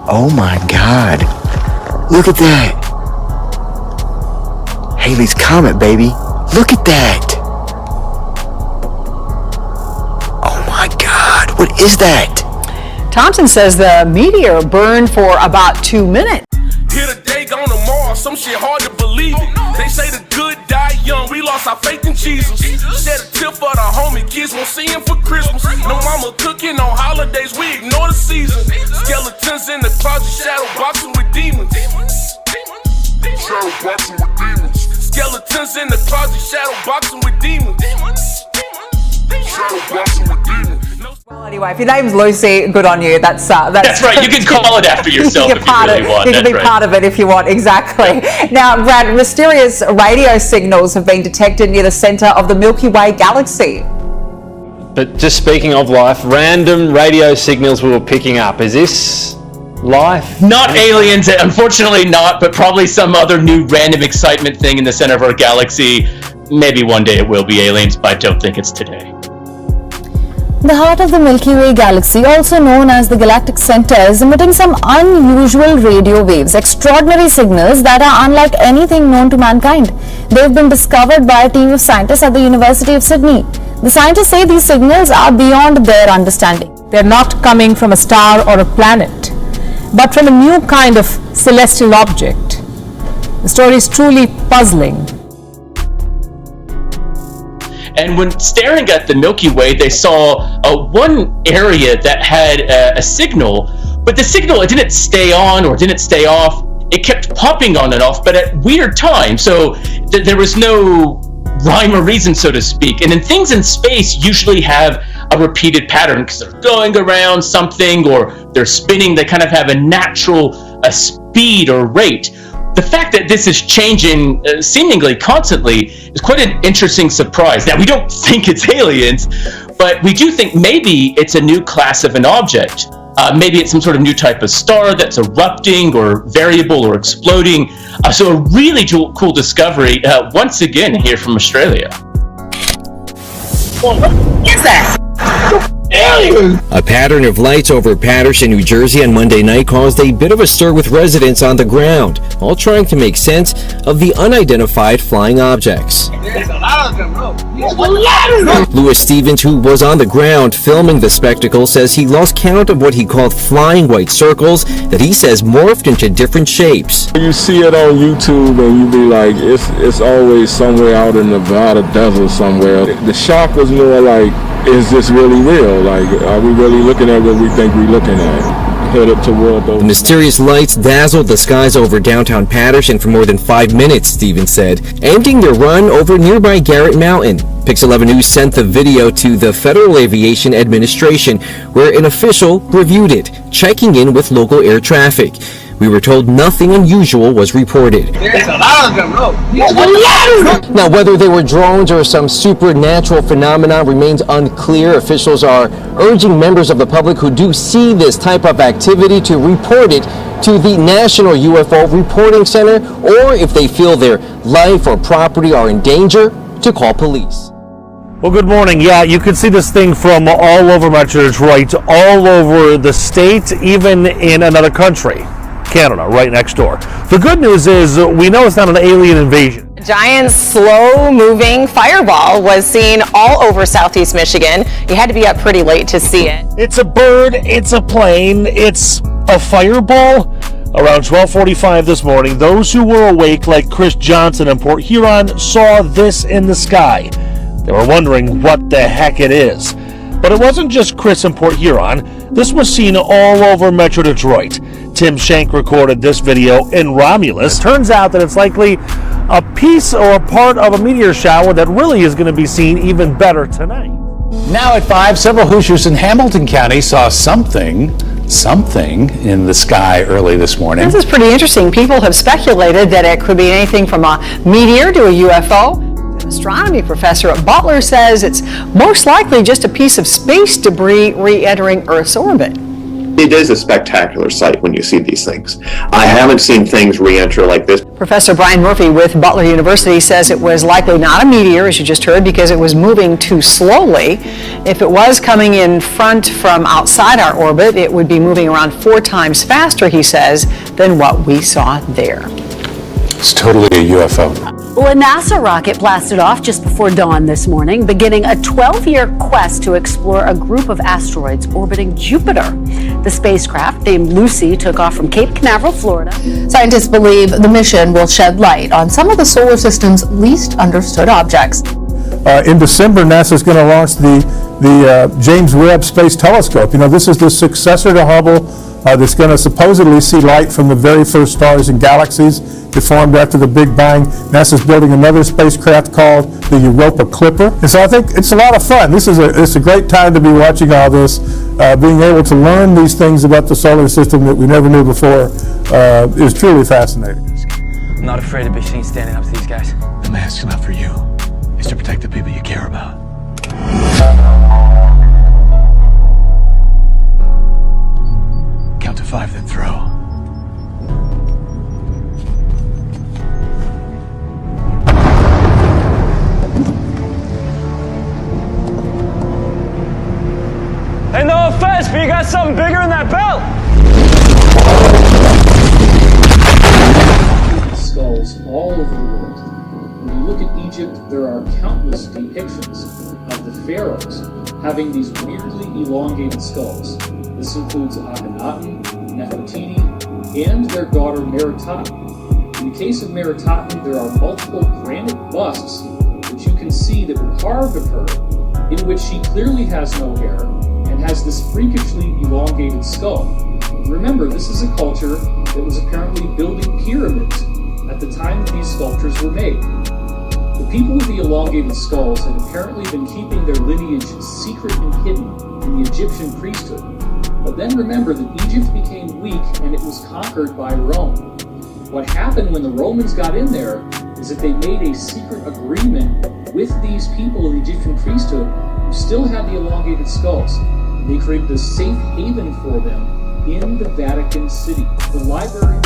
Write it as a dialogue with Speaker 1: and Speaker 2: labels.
Speaker 1: Oh my God. Look at that. Halley's Comet, baby. Look at that. Oh my God. What is that?
Speaker 2: Thompson says the meteor burned for about 2 minutes.
Speaker 3: Here today, gone tomorrow. Some shit hard to believe it. They say the good die young. We lost our faith in Jesus. Shed a tip for the homie. Kids won't see him for Christmas. No mama cooking on holidays. We ignore the season. Skeletons in the closet. Shadow boxing with demons. Shadow boxing with demons. Skeletons in the closet. Shadow boxing with demons. Shadow boxing with demons.
Speaker 2: Well, anyway, if your name's Lucy, good on you. That's
Speaker 4: right. You can call it after yourself if you really want.
Speaker 2: You can be part of it if you want. Exactly. Now, Brad, mysterious radio signals have been detected near the center of the Milky Way galaxy.
Speaker 5: But just speaking of life, random radio signals we were picking up. Is this life?
Speaker 4: Not aliens, unfortunately not, but probably some other new random excitement thing in the center of our galaxy. Maybe one day it will be aliens, but I don't think it's today.
Speaker 6: The heart of the Milky Way galaxy, also known as the galactic center, is emitting some unusual radio waves, extraordinary signals that are unlike anything known to mankind. They have been discovered by a team of scientists at the University of Sydney. The scientists say these signals are beyond their understanding.
Speaker 7: They're not coming from a star or a planet, but from a new kind of celestial object. The story is truly puzzling.
Speaker 4: And when staring at the Milky Way, they saw one area that had a signal, but the signal, it didn't stay on or didn't stay off. It kept popping on and off, but at weird times. So there was no rhyme or reason, so to speak. And then things in space usually have a repeated pattern because they're going around something or they're spinning. They kind of have a natural speed or rate. The fact that this is changing seemingly constantly is quite an interesting surprise. Now, we don't think it's aliens, but we do think maybe it's a new class of an object. Maybe it's some sort of new type of star that's erupting or variable or exploding. So a really cool discovery once again here from Australia.
Speaker 8: What is that?
Speaker 9: A pattern of lights over Paterson, New Jersey on Monday night caused a bit of a stir with residents on the ground, all trying to make sense of the unidentified flying objects.
Speaker 8: There's a lot of them, bro.
Speaker 9: Louis Stevens, who was on the ground filming the spectacle, says he lost count of what he called flying white circles that he says morphed into different shapes.
Speaker 10: You see it on YouTube and you be like, it's always somewhere out in the Nevada desert somewhere. The shock was more like, is this really real? Like, are we really looking at what we think we're looking at? Headed toward those.
Speaker 9: The mysterious lights dazzled the skies over downtown Paterson for more than 5 minutes, Stevens said, ending their run over nearby Garrett Mountain. Pix 11 News sent the video to the Federal Aviation Administration, where an official reviewed it, checking in with local air traffic. We were told nothing unusual was reported.
Speaker 8: There's a lot of them, bro.
Speaker 9: Now, whether they were drones or some supernatural phenomenon remains unclear. Officials are urging members of the public who do see this type of activity to report it to the National UFO Reporting Center, or if they feel their life or property are in danger, to call police.
Speaker 11: Well, good morning. Yeah, you can see this thing from all over Metro Detroit, all over the state, even in another country. Canada, right next door. The good news is we know it's not an alien invasion.
Speaker 12: A giant, slow-moving fireball was seen all over southeast Michigan. You had to be up pretty late to see it.
Speaker 11: It's a bird, it's a plane, it's a fireball. Around 12:45 this morning, those who were awake, like Chris Johnson in Port Huron, saw this in the sky. They were wondering what the heck it is. But it wasn't just Chris in Port Huron. This was seen all over Metro Detroit. Tim Shank recorded this video in Romulus. Turns out that it's likely a piece or a part of a meteor shower that really is going to be seen even better tonight.
Speaker 13: Now at 5, several Hoosiers in Hamilton County saw something in the sky early this morning.
Speaker 2: This is pretty interesting. People have speculated that it could be anything from a meteor to a UFO. An astronomy professor at Butler says it's most likely just a piece of space debris re-entering Earth's orbit.
Speaker 14: It is a spectacular sight when you see these things. I haven't seen things re-enter like this.
Speaker 15: Professor Brian Murphy with Butler University says it was likely not a meteor, as you just heard, because it was moving too slowly. If it was coming in front from outside our orbit, it would be moving around 4 times faster, he says, than what we saw there.
Speaker 13: It's totally a UFO.
Speaker 16: Well, a NASA rocket blasted off just before dawn this morning, beginning a 12-year quest to explore a group of asteroids orbiting Jupiter. The spacecraft, named Lucy, took off from Cape Canaveral, Florida.
Speaker 6: Scientists believe the mission will shed light on some of the solar system's least understood objects.
Speaker 17: In December, NASA is going to launch the James Webb Space Telescope. You know, this is the successor to Hubble that's going to supposedly see light from the very first stars and galaxies that formed after the Big Bang. NASA's building another spacecraft called the Europa Clipper. And so I think it's a lot of fun. It's a great time to be watching all this, being able to learn these things about the solar system that we never knew before is truly fascinating.
Speaker 18: I'm not afraid to be seen standing up to these guys.
Speaker 19: The mask's not for you. It's to protect the people you care about. Count to 5, then throw.
Speaker 18: Hey, no offense, but you got something bigger in that belt!
Speaker 20: Skulls all over the world. When you look at Egypt, there are countless depictions of the pharaohs having these weirdly elongated skulls. This includes Akhenaten, Nefertiti, and their daughter Meritati. In the case of Meritati, there are multiple granite busts which you can see that were carved of her, in which she clearly has no hair and has this freakishly elongated skull. Remember, this is a culture that was apparently building pyramids at the time that these sculptures were made. The people with the elongated skulls had apparently been keeping their lineage secret and hidden in the Egyptian priesthood. But then remember that Egypt became weak and it was conquered by Rome. What happened when the Romans got in there is that they made a secret agreement with these people in the Egyptian priesthood who still had the elongated skulls. They created a safe haven for them in the Vatican City. The library